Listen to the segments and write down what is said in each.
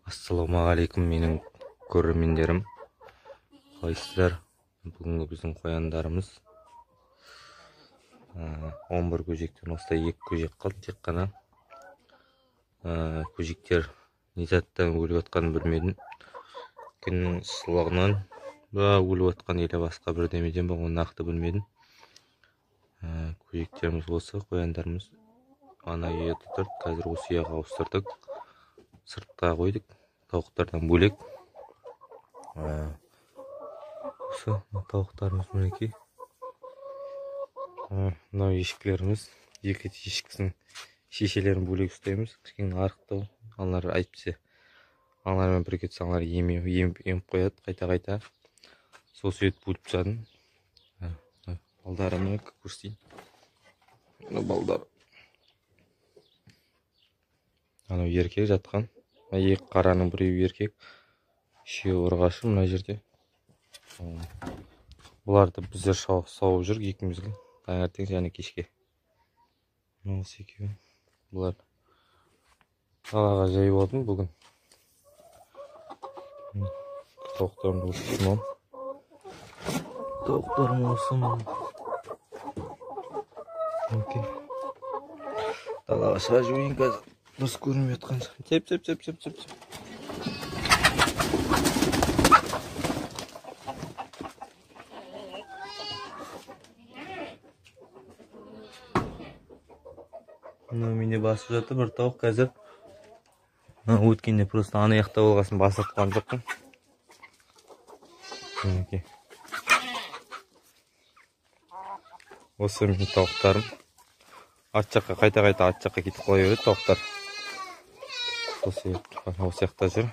Ассалаумағалейкум менің көрермендерім. Қалайсыздар? Бүгінгі біздің қояндарымыз 11 көжектен осылай 2 көжек қалды тек қана. Көжектер не заттан өліп жатқанын білмедім. Күннің ыстылығынан ба өліп жатқан или басқа бірдемеден ба оны нақты білмедім. Көжектеріміз осы, қояндарымыз ана үйде тұр. Қазір осы үйге ауыстырдық. Сыртқа қойдық. Тауықтардан бөлек. Осы тауықтарымыз мінекей. Мынау ешкілеріміз. Екі ешкісінің шешелерін бөлек ұстаймыз. Кішкене арықтау. Аналар айтпесе. Аналармен бірге тұрсаңлар еміп қояды қайта-қайта. Сол сөйтіп бөліп тастадым. Балдарымды көрсетейін. Балдар. Анау еркек жатқан. Екі қараның біреуі еркек. Үшеуі ұрғашы мына жерде. Бұларды біздер сауып жүр екеумізге. Таңертең және кешке. Осы екеуі. Бұлар далаға жайып алдым бүгін. Тауықтарым осы. Тауықтарым осы. Далаға шыға жібейін қазір. Дұрыс көрініп жатқан. Теп. Менде басып жатыр бір тауық қазір. Өткенде просто ана яқта болғасын басыртқан жоқпын. Осы менің тауықтарым. Арт жаққа қайта-қайта арт жаққа кетіп қоя береді тауықтар. Осы жақта жүр.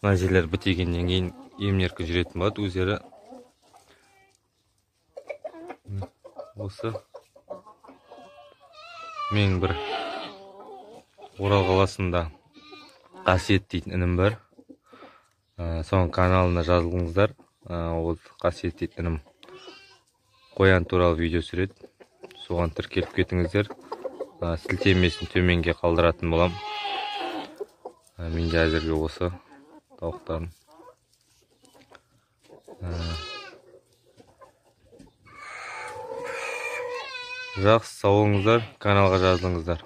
Мына жерлер бітегеннен кейін емін-еркін жүретін болады өздері. Осы менің бір Орал қаласында Қасиет дейтін інім бар. Соның каналына жазылыңыздар. Ол Қасиет дейтін інім қоян туралы видео түсіреді. Соған тіркеліп кетіңіздер. Сілтемесін төменге қалдыратын болам. Менде әзірге осы тауықтарым. Жақсы, сау болыңыздар, каналға жазылыңыздар.